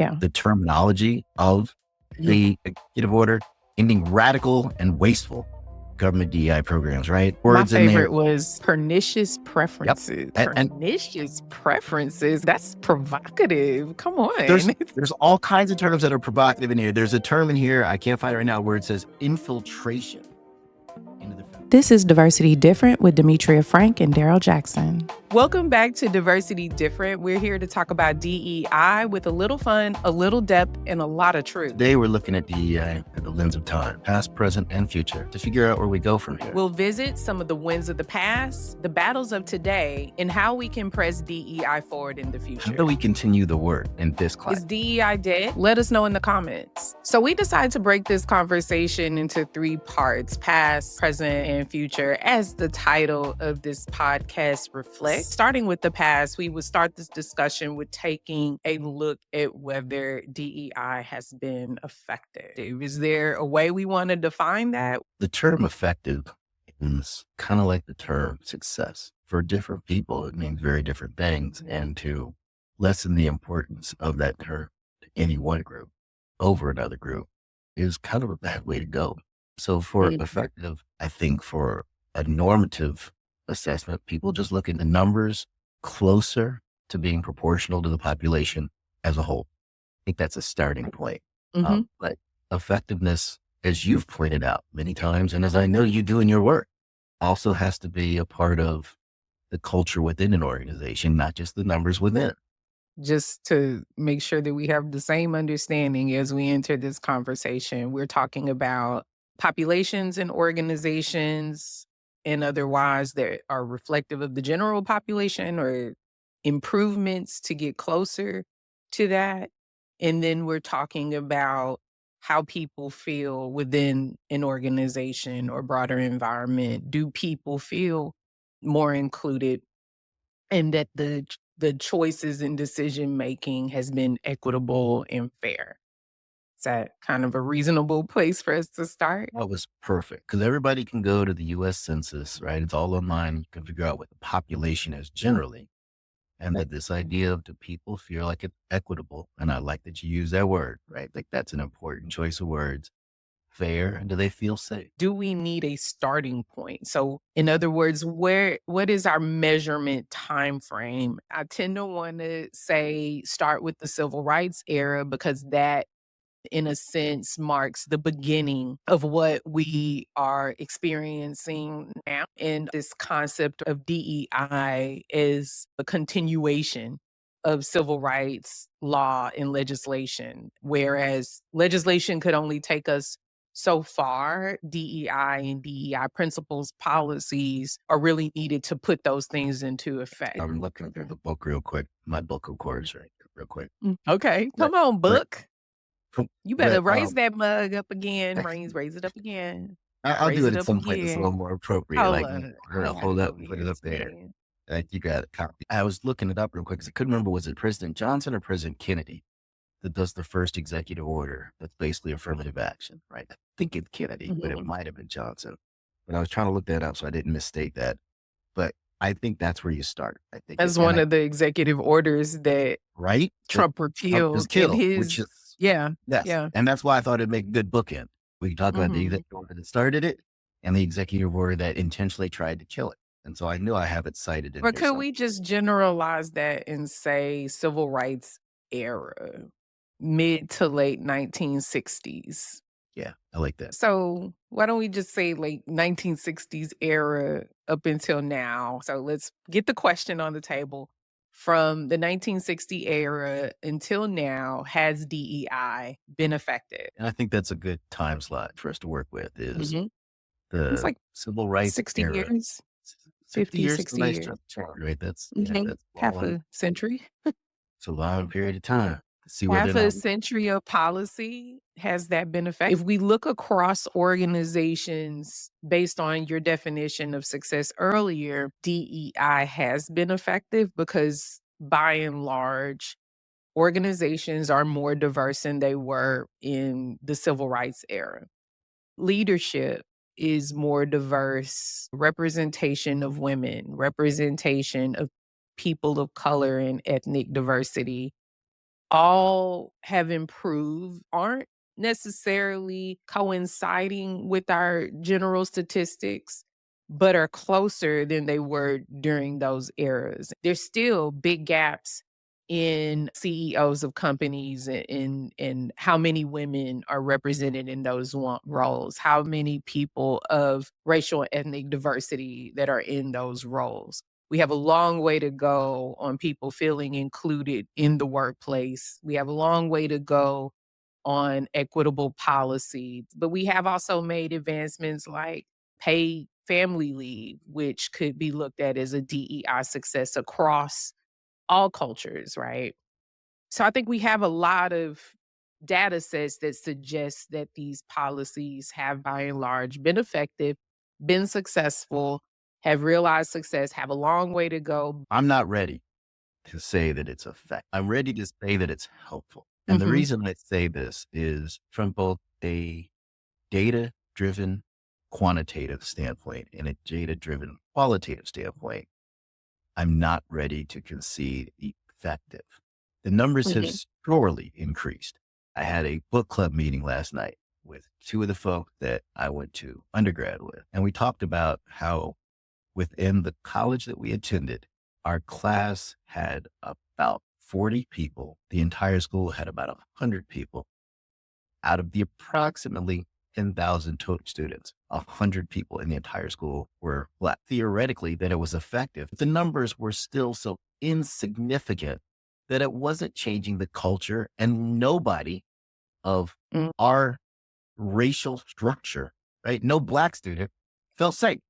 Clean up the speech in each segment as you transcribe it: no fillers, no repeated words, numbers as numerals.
Yeah. the terminology of the executive order, ending radical and wasteful government DEI programs, right? Words My favorite was pernicious preferences. Yep. Pernicious preferences? That's provocative. Come on. There's all kinds of terms that are provocative in here. There's a term in here, I can't find it right now, where it says infiltration into the family. This is Diversity Different with Demetria Frank and Daryl Jackson. Welcome back to Diversity Different. We're here to talk about DEI with a little fun, a little depth, and a lot of truth. Today, we're looking at DEI through the lens of time, past, present, and future, to figure out where we go from here. We'll visit some of the wins of the past, the battles of today, and how we can press DEI forward in the future. How do we continue the work in this class? Is DEI dead? Let us know in the comments. So we decided to break this conversation into 3 parts, past, present, and future, as the title of this podcast reflects. Starting with the past, we would start this discussion with taking a look at whether DEI has been effective. Is there a way we want to define that? The term effective is kind of like the term success. For different people, it means very different things. And to lessen the importance of that term to any one group over another group is kind of a bad way to go. So for effective, I think for a normative assessment, people just look at the numbers closer to being proportional to the population as a whole. I think that's a starting point. But effectiveness, as you've pointed out many times, and as I know you do in your work, also has to be a part of the culture within an organization, not just the numbers within. Just to make sure that we have the same understanding as we enter this conversation, we're talking about populations and organizations and otherwise that are reflective of the general population or improvements to get closer to that. And then we're talking about how people feel within an organization or broader environment. Do people feel more included and that the choices in decision making has been equitable and fair? Is that kind of a reasonable place for us to start? That was perfect because everybody can go to the U.S. Census, right? It's all online. You can figure out what the population is generally. And that this idea of do people feel like it's equitable? And I like that you use that word, right? Like that's an important choice of words. Fair, and do they feel safe? Do we need a starting point? So in other words, what is our measurement time frame? I tend to want to say start with the civil rights era because that in a sense marks the beginning of what we are experiencing now. And this concept of DEI is a continuation of civil rights law and legislation, whereas legislation could only take us so far. DEI and DEI principles, policies are really needed to put those things into effect. I'm looking through the book real quick. My book, of course, right? Real quick. Okay, come on, book. You better raise that mug up again. Raise it up again. I'll do it at some point that's a little more appropriate. Hold like, on. we're going to hold up and put it up there. Like, you got a copy. I was looking it up real quick because I couldn't remember, was it President Johnson or President Kennedy that does the first executive order that's basically affirmative action, right? I think it's Kennedy, but it might have been Johnson. But I was trying to look that up so I didn't misstate that. But I think that's where you start. I think that's one of the executive orders that Trump repealed. Which is, yes. And that's why I thought it'd make a good bookend. We can talk about the executive order that started it and the executive order that intentionally tried to kill it. And so I knew I have it cited in But could we just generalize that and say civil rights era, mid to late 1960s? Yeah, I like that. So why don't we just say late 1960s era up until now? So let's get the question on the table. From the 1960 era until now, has DEI been effective? And I think that's a good time slot for us to work with is the like civil rights 60 era. years. 50 years, 60 nice years. Right? That's half a century. It's a long period of time. See Half a century of policy. Has that been effective? If we look across organizations based on your definition of success earlier, DEI has been effective because by and large, organizations are more diverse than they were in the civil rights era. Leadership is more diverse, representation of women, representation of people of color and ethnic diversity. all have improved, aren't necessarily coinciding with our general statistics, but are closer than they were during those eras. There's still big gaps in CEOs of companies in how many women are represented in those roles, how many people of racial and ethnic diversity that are in those roles. We have a long way to go on people feeling included in the workplace. We have a long way to go on equitable policy, but we have also made advancements like paid family leave, which could be looked at as a DEI success across all cultures, right? So I think we have a lot of data sets that suggest that these policies have by and large been effective, been successful, have realized success, have a long way to go. I'm not ready to say that it's effective. I'm ready to say that it's helpful. And the Mhm, reason I say this is from both a data driven quantitative standpoint and a data driven qualitative standpoint. I'm not ready to concede effective. The numbers have mhm. surely increased. I had a book club meeting last night with two of the folks that I went to undergrad with. And we talked about how within the college that we attended, our class had about 40 people. The entire school had about 100 people. Out of the approximately 10,000 total students, 100 people in the entire school were Black. Theoretically, that it was effective. The numbers were still so insignificant that it wasn't changing the culture, and nobody of Mm, our racial structure, right? No Black student felt safe,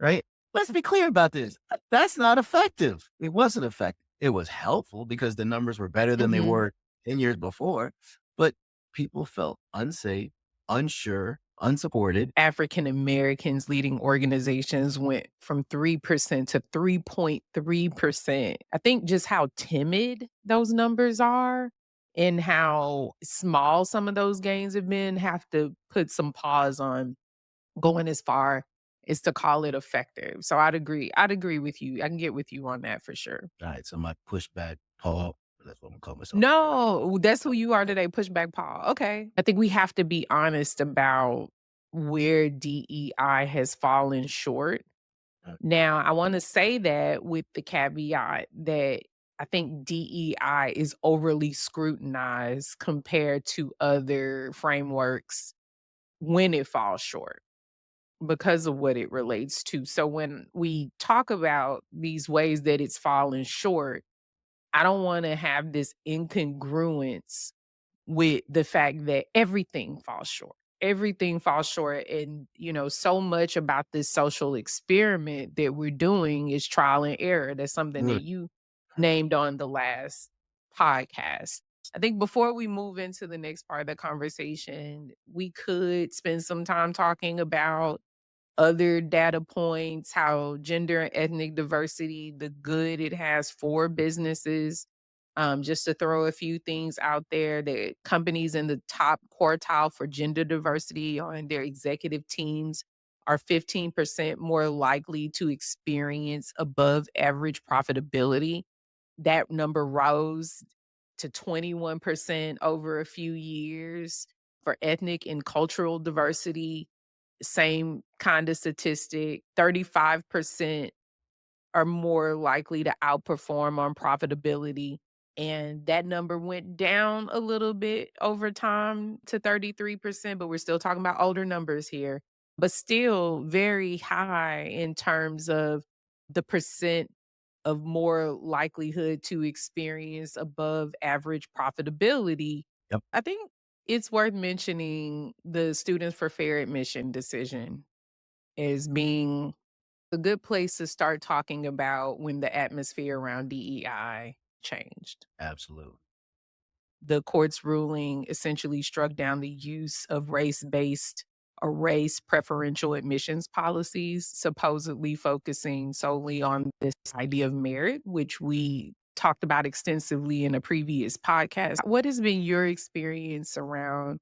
right? Let's be clear about this. That's not effective. It wasn't effective. It was helpful because the numbers were better than they mhm. were 10 years before, but people felt unsafe, unsure, unsupported. African Americans leading organizations went from 3% to 3.3%. I think just how timid those numbers are and how small some of those gains have been have to put some pause on going as far as to call it effective. So I'd agree. I'd agree with you. I can get with you on that for sure. All right. So my pushback, Paul, that's what I'm gonna call myself today. No, that's who you are today, pushback Paul. Okay. I think we have to be honest about where DEI has fallen short. Uh, Now, I want to say that with the caveat that I think DEI is overly scrutinized compared to other frameworks when it falls short because of what it relates to. So when we talk about these ways that it's fallen short, I don't want to have this incongruence with the fact that everything falls short. Everything falls short. And, so much about this social experiment that we're doing is trial and error. That's something that Good. you named on the last podcast. I think before we move into the next part of the conversation, we could spend some time talking about other data points, how gender and ethnic diversity, the good it has for businesses. Just to throw a few things out there, that companies in the top quartile for gender diversity on their executive teams are 15% more likely to experience above average profitability. That number rose to 21% over a few years. For ethnic and cultural diversity, same kind of statistic, 35% are more likely to outperform on profitability. And that number went down a little bit over time to 33%, but we're still talking about older numbers here, but still very high in terms of the percent of more likelihood to experience above average profitability. Yep. I think it's worth mentioning the Students for Fair Admission decision as being a good place to start talking about when the atmosphere around DEI changed. Absolutely. The court's ruling essentially struck down the use of race-based or race preferential admissions policies, supposedly focusing solely on this idea of merit, which we talked about extensively in a previous podcast. What has been your experience around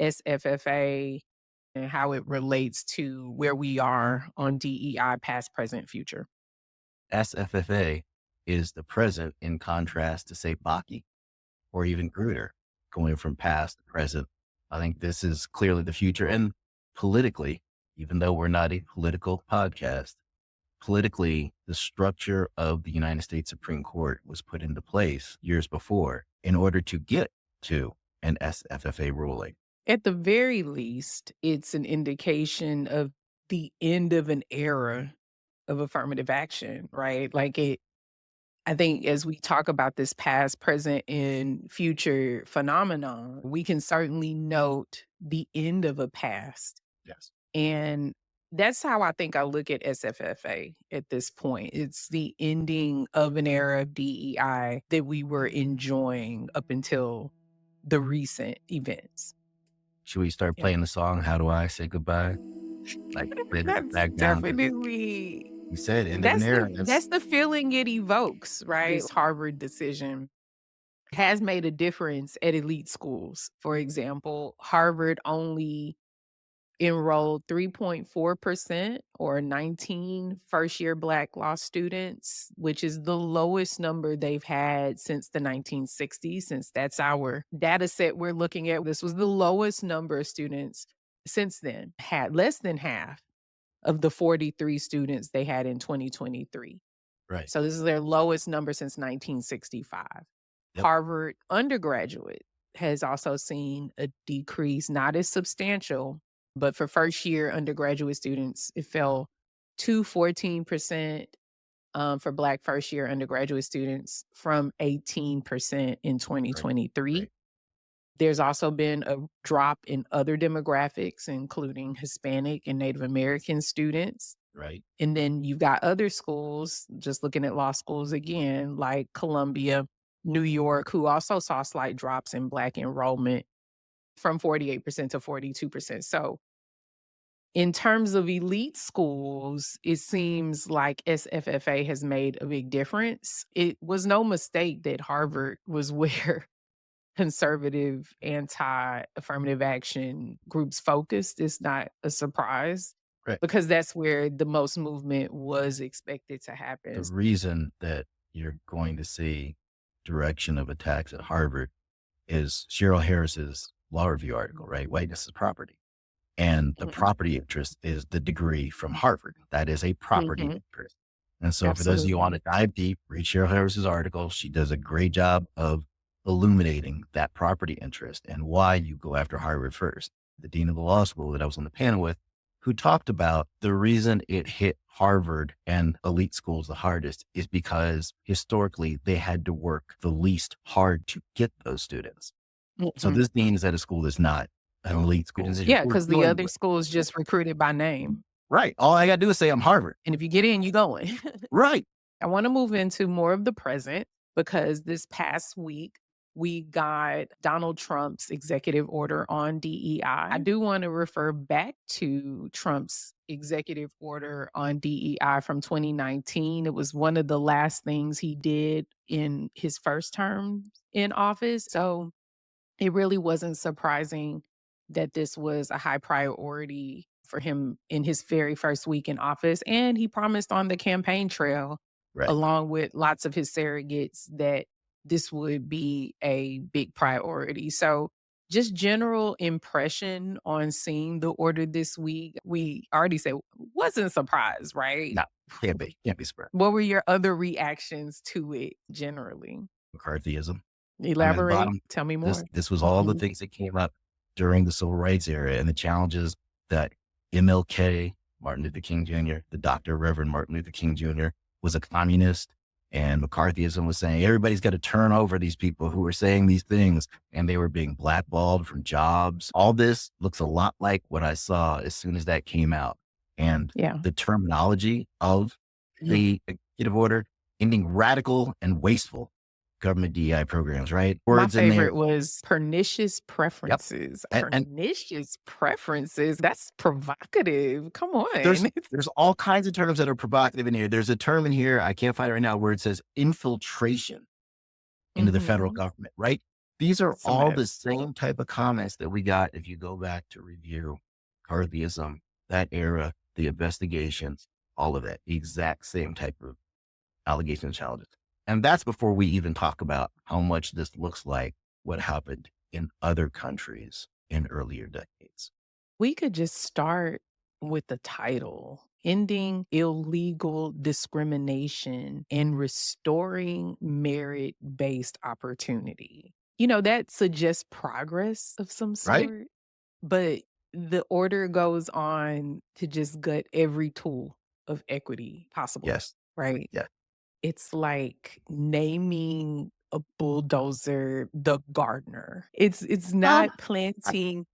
SFFA and how it relates to where we are on DEI past, present, future? SFFA is the present in contrast to say Baki. or even Grutter, going from past to present. I think this is clearly the future. And politically, even though we're not a political podcast, politically, the structure of the United States Supreme Court was put into place years before in order to get to an SFFA ruling. At the very least, it's an indication of the end of an era of affirmative action, right? Like I think as we talk about this past, present, and future phenomenon, we can certainly note the end of a past. Yes. And that's how I think I look at SFFA at this point. It's the ending of an era of DEI that we were enjoying up until the recent events. Should we start Yeah. playing the song, How Do I Say Goodbye? Like, put it That's back down to, definitely you said, end of an that's era. the feeling it evokes, right? This Harvard decision has made a difference at elite schools. For example, Harvard only enrolled 3.4% or 19 first-year Black law students, which is the lowest number they've had since the 1960s, since that's our data set we're looking at. This was the lowest number of students since then, had less than half of the 43 students they had in 2023. Right. So this is their lowest number since 1965. Yep. Harvard undergraduate has also seen a decrease, not as substantial, but for first year undergraduate students, it fell to 14% for Black first year undergraduate students from 18% in Right. 2023. Right. There's also been a drop in other demographics, including Hispanic and Native American students. Right. And then you've got other schools, just looking at law schools again, like Columbia, New York, who also saw slight drops in Black enrollment from 48% to 42%. So in terms of elite schools, it seems like SFFA has made a big difference. It was no mistake that Harvard was where conservative anti-affirmative action groups focused. It's not a surprise Right. because that's where the most movement was expected to The happen. reason that you're going to see direction of attacks at Harvard is Cheryl Harris's law review article, right? Whiteness is property. And the Mhm. property interest is the degree from Harvard. That is a property Mhm. interest. And so for those of you who want Absolutely. to dive deep, read Cheryl Harris's article. She does a great job of illuminating that property interest and why you go after Harvard first. The dean of the law school that I was on the panel with, who talked about the reason it hit Harvard and elite schools the hardest is because historically they had to work the least hard to get those students. So Mhm. this dean is at a school that's not an elite school. Yeah, We're because the dealing other with, schools just recruited by name, right. All I got to do is say I'm Harvard. and if you get in, you going. Right. I wanna move into more of the present because this past week, we got Donald Trump's executive order on DEI. I do wanna refer back to Trump's executive order on DEI from 2019. It was one of the last things he did in his first term in office, so it really wasn't surprising that this was a high priority for him in his very first week in office, and he promised on the campaign trail, Right. along with lots of his surrogates, that this would be a big priority. So, just general impression on seeing the order this week, we already said wasn't surprised, right? No, can't be surprised. What were your other reactions to it generally? McCarthyism. I mean, at the Elaborate, bottom, tell me this more. this was all the Mhm. things that came up during the civil rights era and the challenges that MLK, Martin Luther King Jr., the Dr. Reverend Martin Luther King Jr. was a communist, and McCarthyism was saying everybody's got to turn over these people who were saying these things, and they were being blackballed from jobs. All this looks a lot like what I saw as soon as that came out. And Yeah. the terminology of the executive order, ending radical and wasteful government DEI programs, right? My Words in there. favorite was pernicious Yep. preferences. And Pernicious preferences? That's provocative. Come there's on. there's all kinds of terms that are provocative in here. There's a term in here, I can't find it right now, where it says infiltration into the federal Mhm. government, right? These are It's a all the mess. same type of comments that we got if you go back to review McCarthyism, that era, the investigations, all of that, the exact same type of allegations and challenges. And that's before we even talk about how much this looks like what happened in other countries in earlier decades. We could just start with the title, Ending Illegal Discrimination and Restoring Merit-Based Opportunity. That suggests progress of some Right? sort, but the order goes on to just gut every tool of equity possible, Yes. right? Yeah. It's like naming a bulldozer the gardener. It's Ah, not I planting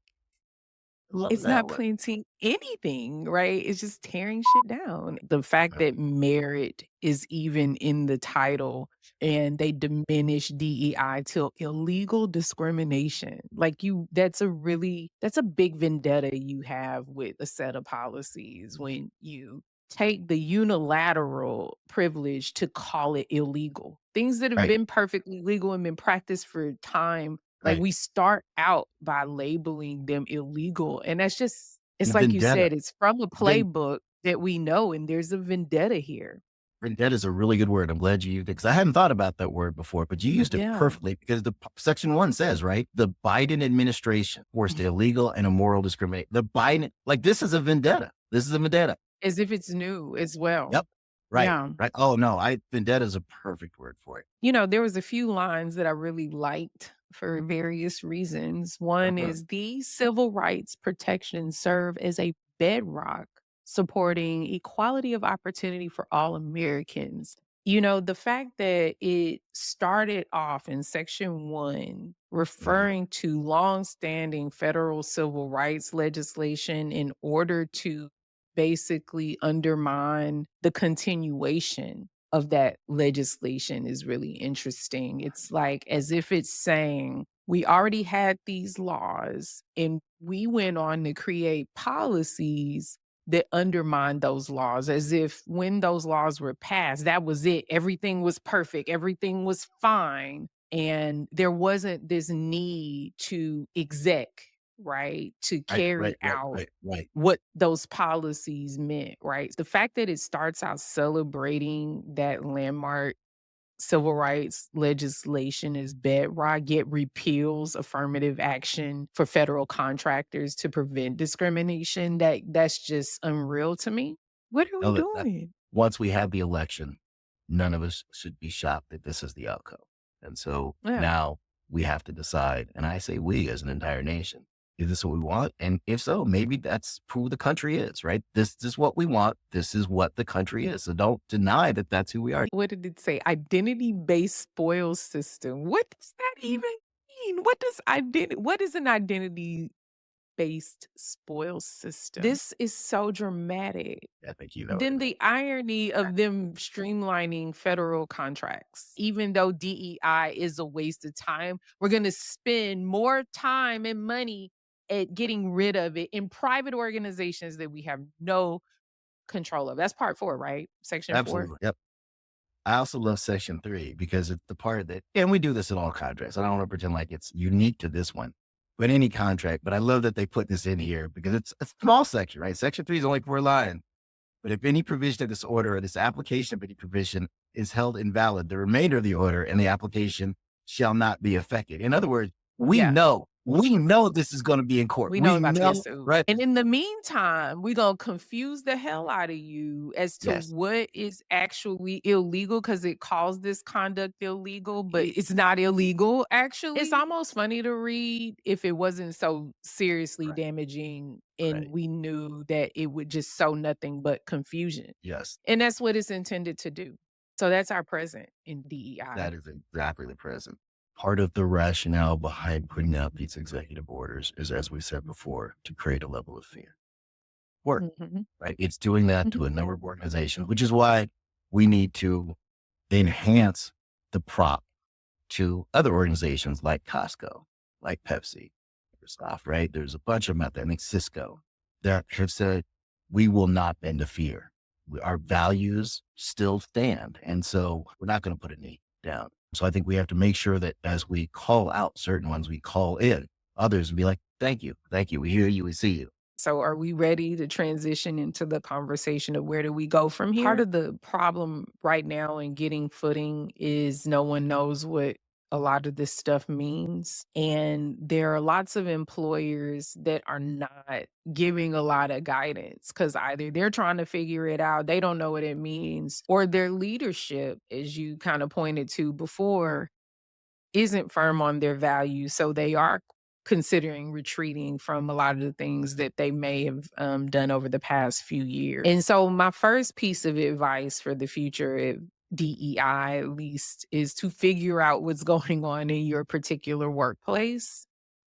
love it's that not one. planting anything, right? It's just tearing shit down. The fact Right. that merit is even in the title and they diminish DEI till illegal discrimination. Like that's a big vendetta you have with a set of policies when you take the unilateral privilege to call it illegal. Things that have Right. been perfectly legal and been practiced for time, like, Right. we start out by labeling them illegal, and And it's a like you vendetta. said, it's from a Ven- playbook that we know, and there's a vendetta here. Vendetta is a really good word. I'm glad you used it because I hadn't thought about that word before, but you used it Yeah. perfectly because section one says, right? The Biden administration forced illegal and immoral discrimination. The Biden, like this is a vendetta. This is a vendetta. As if it's new as well. Yep. Right. Yeah. Right. Oh no, vendetta is a perfect word for it. There was a few lines that I really liked for various reasons. One Uh-huh. is these civil rights protections serve as a bedrock supporting equality of opportunity for all Americans. The fact that it started off in Section 1 Mhm. referring to longstanding federal civil rights legislation in order to basically undermine the continuation of that legislation is really interesting. It's like as if it's saying, we already had these laws and we went on to create policies that undermine those laws, as if when those laws were passed, that was it. Everything was perfect, everything was fine. And there wasn't this need to exec, right? To Right. Right. carry Right. out Right. Right. what those policies meant, right? The fact that it starts out celebrating that landmark civil rights legislation as bedrock, yet repeals affirmative action for federal contractors to prevent discrimination, that's just unreal to me. What are we Know that doing? once we have the election, none of us should be shocked that this is the outcome. And so Yeah. now we have to decide, and I say we as an entire nation, is this what we want? And if so, maybe that's who the country is, right? This is what we want. This is what the country is. So don't deny that that's who we are. What did it say? Identity-based spoil system. What does that even mean? What is an identity based spoil system? This is so dramatic. I think you know what Then it means. the irony of them streamlining federal contracts, even though DEI is a waste of time, we're going to spend more time and money at getting rid of it in private organizations that we have no control of. That's part 4, right? Section 4. Absolutely. Yep. I also love section three because it's the part that, and we do this in all contracts. I don't want to pretend like it's unique to this one, but any contract. But I love that they put this in here because it's a small section, right? Section three is only 4 lines. But if any provision of this order or this application of any provision is held invalid, the remainder of the order and the application shall not be affected. In other words, Yeah. we know this is going to be in court. We know We I'm about to get know, sued. right? And in the meantime, we gonna confuse the hell out of you as to Yes. what is actually illegal because it calls this conduct illegal, but It- it's not illegal, actually. It's almost funny to read if it wasn't so seriously right. damaging and Right. we knew that it would just sow nothing but confusion. Yes. And that's what it's intended to do. So that's our present in DEI. That is exactly the present. Part of the rationale behind putting out these executive orders is, as we said before, to create a level of fear. Work, Mhm. right? It's doing that to Mhm. a number of organizations, which is why we need to enhance the prop to other organizations like Costco, like Pepsi, Microsoft, right? There's a bunch of them out there. I think Cisco that have said, we will not bend to fear. Our values still stand. And so we're not going to put a knee down. So I think we have to make sure that as we call out certain ones, we call in others and be like, thank you. Thank you. We hear you. We see you. So are we ready to transition into the conversation of where do we go from here? Part of the problem right now in getting footing is no one knows what a lot of this stuff means. And there are lots of employers that are not giving a lot of guidance because either they're trying to figure it out, they don't know what it means, or their leadership, as you kind of pointed to before, isn't firm on their values. So they are considering retreating from a lot of the things that they may have done over the past few years. And so, my first piece of advice for the future of DEI, at least, is to figure out what's going on in your particular workplace.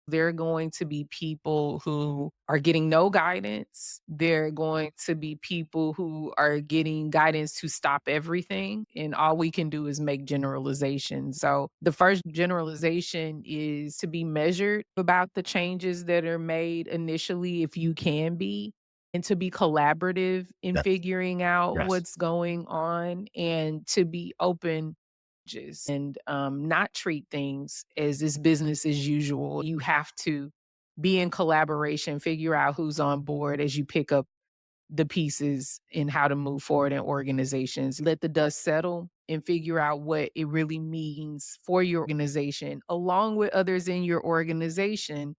There are going to be people who are getting no guidance. There are going to be people who are getting guidance to stop everything. And all we can do is make generalizations. So, the first generalization is to be measured about the changes that are made initially, if you can be, and to be collaborative in Yes. figuring out Yes. what's going on and to be open and not treat things as is business as usual. You have to be in collaboration, figure out who's on board as you pick up the pieces in how to move forward in organizations. Let the dust settle and figure out what it really means for your organization, along with others in your organization,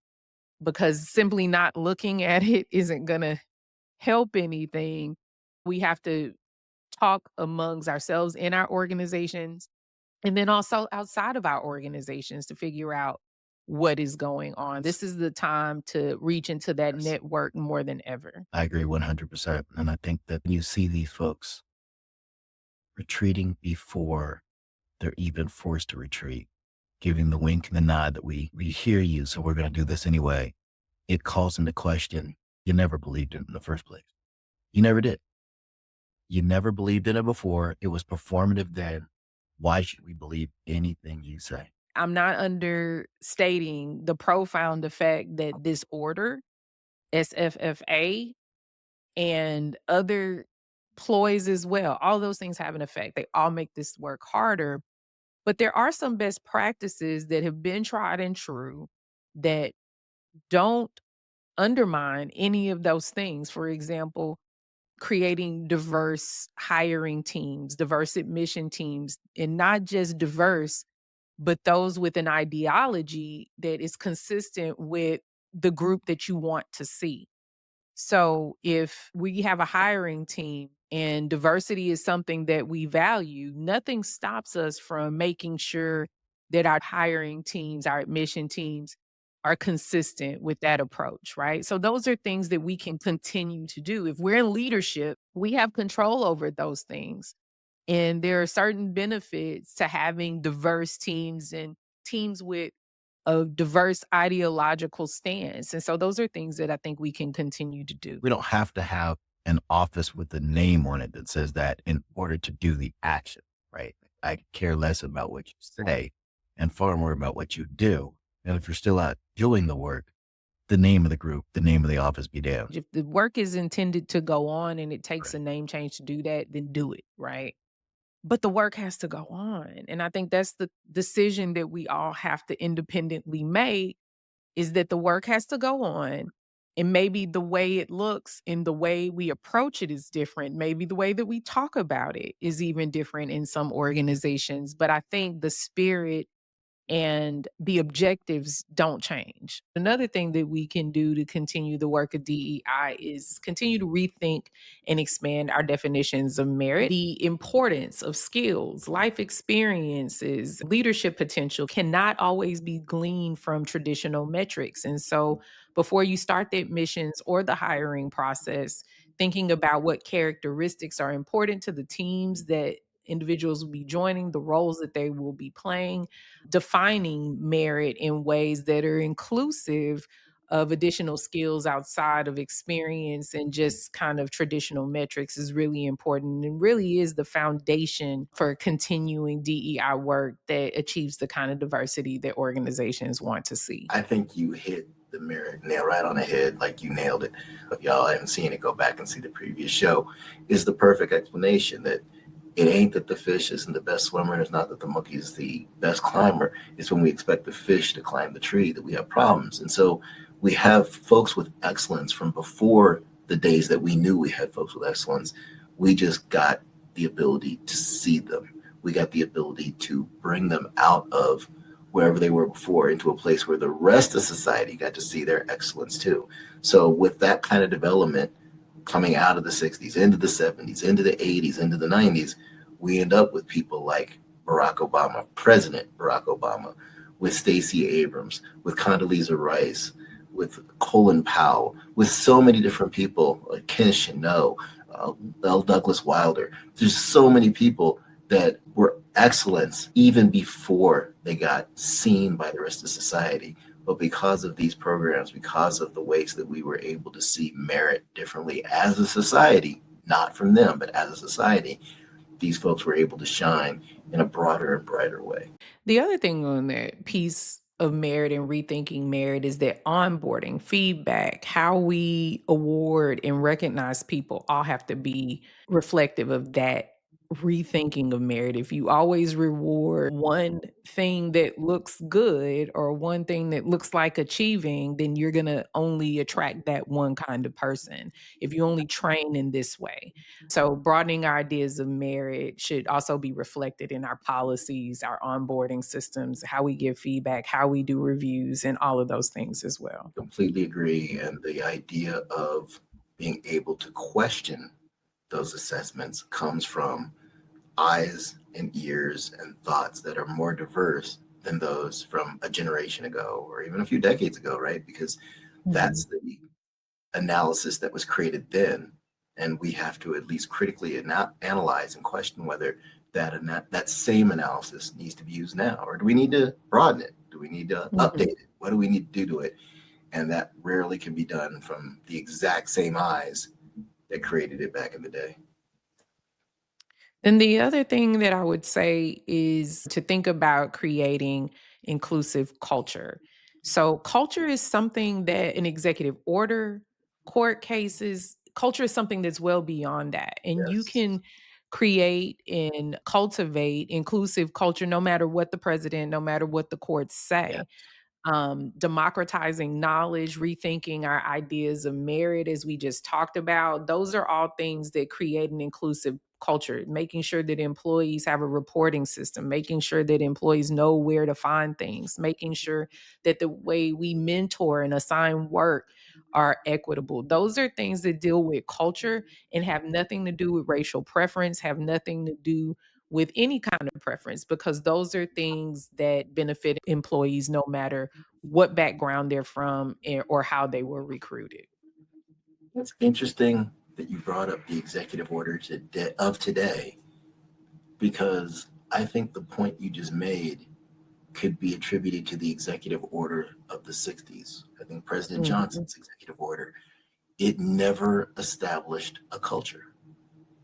because simply not looking at it isn't going to help anything. We have to talk amongst ourselves in our organizations and then also outside of our organizations to figure out what is going on. This is the time to reach into that Yes. network more than ever. I agree 100%. And I think that you see these folks retreating before they're even forced to retreat, giving the wink and the nod that we hear you, so we're going to do this anyway. It calls into question. You never believed it in the first place. You never did. You never believed in it before. It was performative then. Why should we believe anything you say? I'm not understating the profound effect that this order, SFFA, and other ploys as well, all those things have an effect. They all make this work harder. But there are some best practices that have been tried and true that don't undermine any of those things. For example, creating diverse hiring teams, diverse admission teams, and not just diverse, but those with an ideology that is consistent with the group that you want to see. So if we have a hiring team and diversity is something that we value, nothing stops us from making sure that our hiring teams, our admission teams are consistent with that approach, right? So those are things that we can continue to do. If we're in leadership, we have control over those things. And there are certain benefits to having diverse teams and teams with a diverse ideological stance. And so those are things that I think we can continue to do. We don't have to have an office with a name on it that says that in order to do the action, right? I care less about what you say and far more about what you do. And if you're still out doing the work, the name of the group, the name of the office be damned. If the work is intended to go on and it takes Right. a name change to do that, then do it, right? But the work has to go on. And I think that's the decision that we all have to independently make, is that the work has to go on. And maybe the way it looks and the way we approach it is different. Maybe the way that we talk about it is even different in some organizations. But I think the spirit and the objectives don't change. Another thing that we can do to continue the work of DEI is continue to rethink and expand our definitions of merit. The importance of skills, life experiences, leadership potential cannot always be gleaned from traditional metrics. And so, before you start the admissions or the hiring process, thinking about what characteristics are important to the teams that individuals will be joining, the roles that they will be playing, defining merit in ways that are inclusive of additional skills outside of experience and just kind of traditional metrics is really important and really is the foundation for continuing DEI work that achieves the kind of diversity that organizations want to see. I think you hit the merit nail right on the head, like you nailed it. If y'all haven't seen it, go back and see the previous show. Is the perfect explanation that it ain't that the fish isn't the best swimmer. It's not that the monkey is the best climber. It's when we expect the fish to climb the tree that we have problems. And so we have folks with excellence from before the days that we knew we had folks with excellence. We just got the ability to see them. We got the ability to bring them out of wherever they were before into a place where the rest of society got to see their excellence too. So with that kind of development coming out of the 60s, into the 70s, into the 80s, into the 90s, we end up with people like Barack Obama, President Barack Obama, with Stacey Abrams, with Condoleezza Rice, with Colin Powell, with so many different people, like Ken Chenault, L. Douglas Wilder. There's so many people that were excellence even before they got seen by the rest of society. But because of these programs, because of the ways that we were able to see merit differently as a society, not from them, but as a society, these folks were able to shine in a broader and brighter way. The other thing on that piece of merit and rethinking merit is that onboarding, feedback, how we award and recognize people all have to be reflective of that rethinking of merit. If you always reward one thing that looks good or one thing that looks like achieving, then you're going to only attract that one kind of person if you only train in this way. So, broadening our ideas of merit should also be reflected in our policies, our onboarding systems, how we give feedback, how we do reviews, and all of those things as well. Completely agree. And the idea of being able to question those assessments comes from eyes and ears and thoughts that are more diverse than those from a generation ago or even a few decades ago, right? Because that's Mhm. the analysis that was created then. And we have to at least critically analyze and question whether that same analysis needs to be used now, or do we need to broaden it? Do we need to Mhm. update it? What do we need to do to it? And that rarely can be done from the exact same eyes that created it back in the day. And the other thing that I would say is to think about creating inclusive culture. So, culture is something that an executive order, court cases, culture is something that's well beyond that. And you Yes. can create and cultivate inclusive culture no matter what the president, no matter what the courts Yeah. say. Democratizing knowledge, rethinking our ideas of merit, as we just talked about. Those are all things that create an inclusive culture, making sure that employees have a reporting system, making sure that employees know where to find things, making sure that the way we mentor and assign work are equitable. Those are things that deal with culture and have nothing to do with racial preference, have nothing to do with any kind of preference, because those are things that benefit employees no matter what background they're from or how they were recruited. It's interesting that you brought up the executive order of today, because I think the point you just made could be attributed to the executive order of the 60s. I think President Mhm, Johnson's executive order, it never established a culture.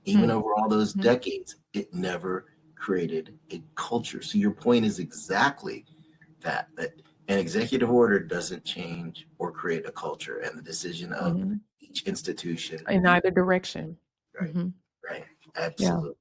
Even mhm, over all those decades, it never created a culture. So your point is exactly that an executive order doesn't change or create a culture, and the decision of mhm. each institution, In either direction. right, Mhm. right, Yeah. absolutely.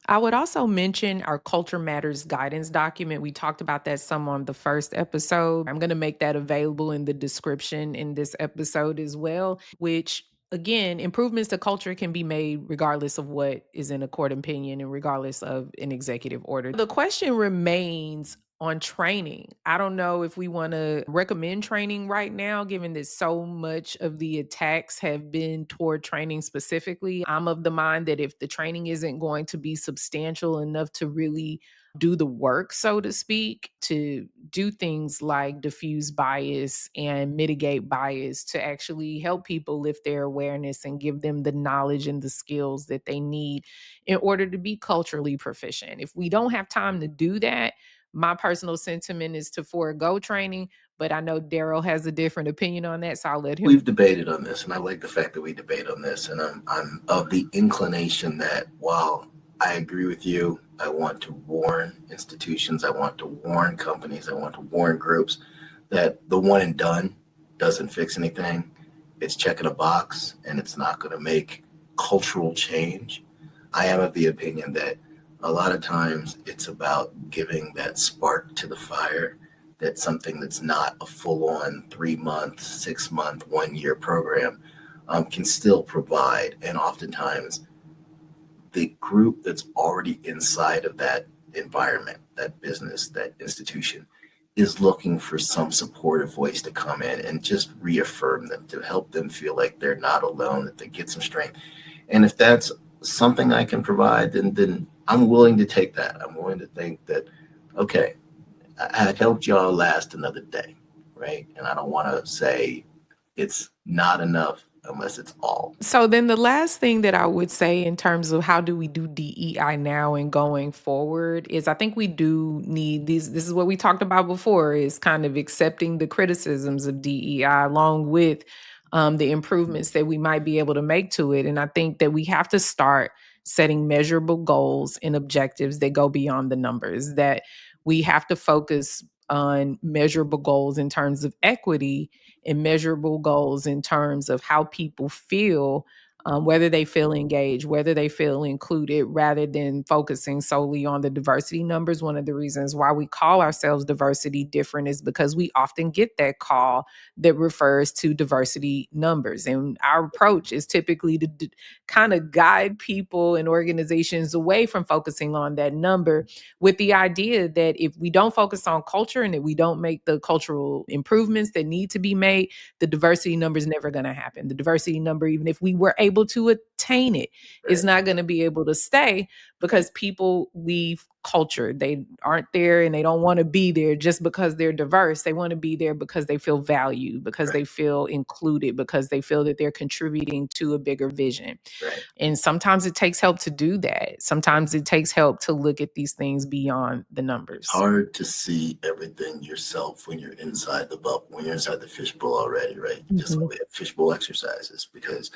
I would also mention our Culture Matters guidance document. We talked about that some on the first episode. I'm going to make that available in the description in this episode as well, which again, improvements to culture can be made regardless of what is in a court opinion and regardless of an executive order. The question remains on training. I don't know if we want to recommend training right now, given that so much of the attacks have been toward training specifically. I'm of the mind that if the training isn't going to be substantial enough to really do the work, so to speak, to do things like diffuse bias and mitigate bias to actually help people lift their awareness and give them the knowledge and the skills that they need in order to be culturally proficient. If we don't have time to do that, my personal sentiment is to forego training, but I know Daryl has a different opinion on that, so I'll let him. We've debated on this, and I like the fact that we debate on this. And I'm of the inclination that while I agree with you, I want to warn institutions, I want to warn companies, I want to warn groups that the one and done doesn't fix anything. It's checking a box, and it's not going to make cultural change. I am of the opinion that a lot of times it's about giving that spark to the fire, that something that's not a full on 3 month, 6 month, 1 year program can still provide. And oftentimes the group that's already inside of that environment, that business, that institution is looking for some supportive voice to come in and just reaffirm them, to help them feel like they're not alone, that they get some strength. And if that's something I can provide, then I'm willing to take that. I'm willing to think that, okay, I helped y'all last another day, right? And I don't want to say it's not enough unless it's all. So then the last thing that I would say in terms of how do we do DEI now and going forward is I think we do need these. This is what we talked about before, is kind of accepting the criticisms of DEI along with the improvements that we might be able to make to it. And I think that we have to start setting measurable goals and objectives that go beyond the numbers, that we have to focus on measurable goals in terms of equity and measurable goals in terms of how people feel, whether they feel engaged, whether they feel included, rather than focusing solely on the diversity numbers. One of the reasons why we call ourselves diversity different is because we often get that call that refers to diversity numbers. And our approach is typically to kind of guide people and organizations away from focusing on that number, with the idea that if we don't focus on culture and if we don't make the cultural improvements that need to be made, the diversity number is never going to happen. The diversity number, even if we were able to attain it, is Right, not going to be able to stay right. because people leave culture. They aren't there and they don't want to be there just because they're diverse. They want to be there because they feel valued, because Right, they feel included, because they feel that they're contributing to a bigger vision. right. And sometimes it takes help to do that. Sometimes it takes help to look at these things beyond the It's numbers. hard to see everything yourself when you're inside the bubble, when you're inside the fishbowl already, right? Just why Mhm. we have fishbowl exercises, because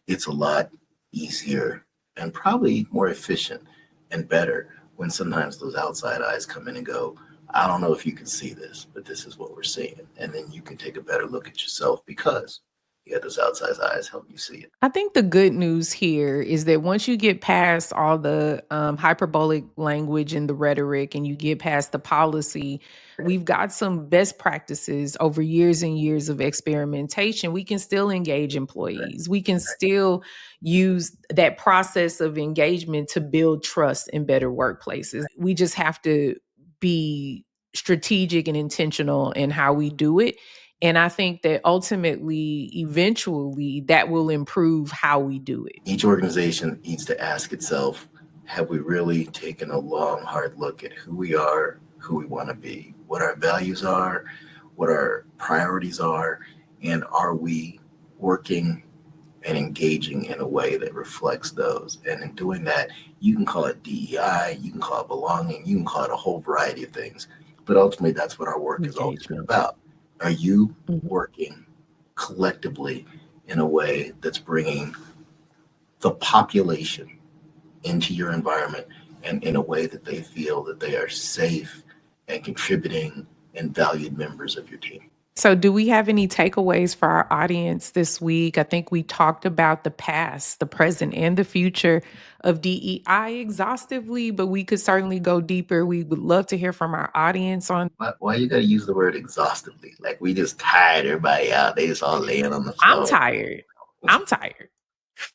it's a lot easier and probably more efficient and better when sometimes those outside eyes come in and go, I don't know if you can see this, but this is what we're seeing. And then you can take a better look at yourself because you had those outside eyes help you see it. I think the good news here is that once you get past all the hyperbolic language and the rhetoric and you get past the policy, we've got some best practices over years and years of experimentation. We can still engage Right, employees. We can still use that process of engagement to build trust in better workplaces. We just have to be strategic and intentional in how we do it, and I think that ultimately, eventually, that will improve how we do it. each organization needs to ask itself, have we really taken a long, hard look at who we are, who we want to be, what our values are, what our priorities are, and are we working and engaging in a way that reflects those? And in doing that, you can call it DEI, you can call it belonging, you can call it a whole variety of things. But ultimately, that's what our work has always been Engagement. about. Are you Mhm. working collectively in a way that's bringing the population into your environment and in a way that they feel that they are safe and contributing and valued members of your team? So, do we have any takeaways for our audience this week? I think we talked about the past, the present, and the future of DEI exhaustively, but we could certainly go deeper. We would love to hear from our audience on. Why you got to use the word exhaustively? Like we just tired everybody out. They just all laying on the I'm floor. tired. I'm tired.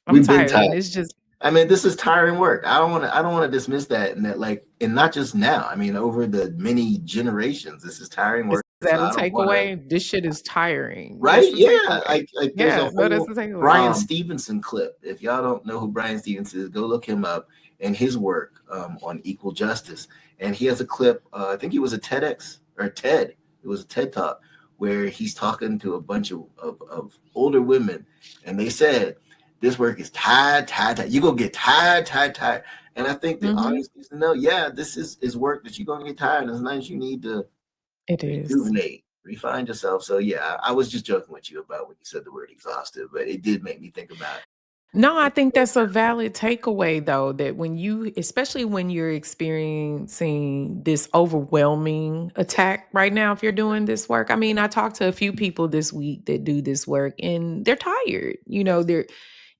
I'm We've been tired. tired. And it's just, I mean, this is tiring work. I don't want to dismiss that, and that like, and not just now. I mean, over the many generations, this is tiring is work. So that a I don't want to. takeaway? This shit is tiring. That's Right? the Yeah. takeaway. Like there's a Yeah, no, that's whole the takeaway. Brian Stevenson clip. If y'all don't know who Brian Stevenson is, go look him up and his work on equal justice. And he has a clip. I think he was a TEDx or TED. It was a TED talk where he's talking to a bunch of older women, and they said, "This work is tired, tired, tired. You gonna get tired, tired, tired." And I think the Mhm. audience needs to know, yeah, this is work that you're gonna get tired. And sometimes you need to It is. rejuvenate, refine yourself. So yeah, I was just joking with you about when you said the word exhaustive, but it did make me think about No, I it. think that's a valid takeaway though, that when you, especially when you're experiencing this overwhelming attack right now, if you're doing this work. I mean, I talked to a few people this week that do this work and they're tired. Yes.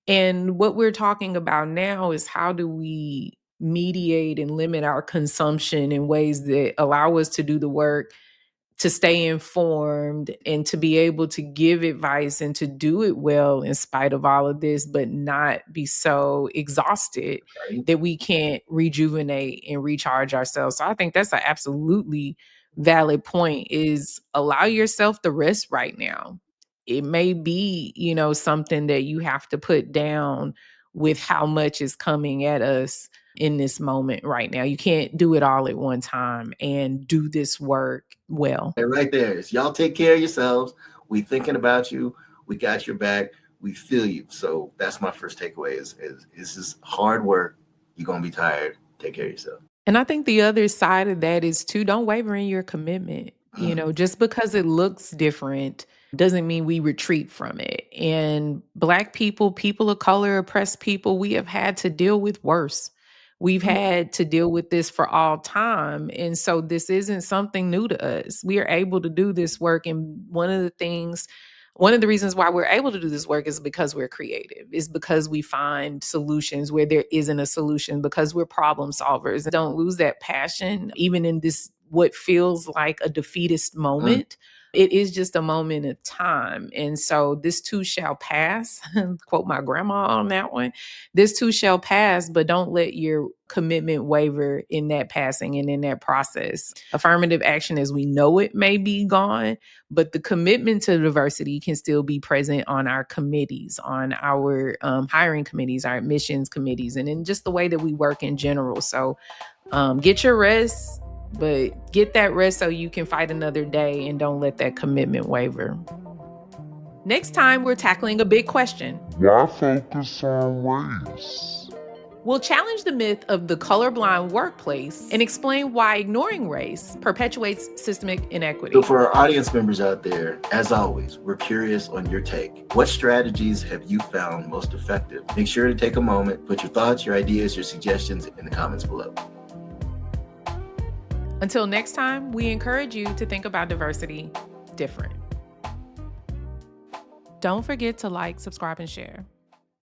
And what we're talking about now is how do we mediate and limit our consumption in ways that allow us to do the work to stay informed and to be able to give advice and to do it well in spite of all of this, but not be so exhausted Right? that we can't rejuvenate and recharge ourselves. So I think that's an absolutely valid point, is allow yourself the rest right now. It may be, something that you have to put down with how much is coming at us in this moment right now. You can't do it all at one time and do this work well. And right there is y'all take care of yourselves. We thinking about you. We got your back. We feel you. So that's my first takeaway is this is hard work. You're gonna be tired. Take care of yourself. And I think the other side of that is too, don't waver in your commitment. Just because it looks different doesn't mean we retreat from it. And Black people, people of color, oppressed people, we have had to deal with worse. We've had to deal with this for all time. And so this isn't something new to us. We are able to do this work. And one of the reasons why we're able to do this work is because we're creative, is because we find solutions where there isn't a solution, because we're problem solvers. Don't lose that passion, even in this, what feels like a defeatist Mm. moment. It is just a moment of time. And so this too shall pass. Quote my grandma on that one. This too shall pass, but don't let your commitment waver in that passing and in that process. Affirmative action as we know it may be gone, but the commitment to diversity can still be present on our committees, on our hiring committees, our admissions committees, and in just the way that we work in general. So get your rest, but get that rest so you can fight another day, and don't let that commitment waver. Next time, we're tackling a big question. Why focus on race? We'll challenge the myth of the colorblind workplace and explain why ignoring race perpetuates systemic inequity. So for our audience members out there, as always, we're curious on your take. What strategies have you found most effective? Make sure to take a moment, put your thoughts, your ideas, your suggestions in the comments below. Until next time, we encourage you to think about diversity different. Don't forget to like, subscribe, and share.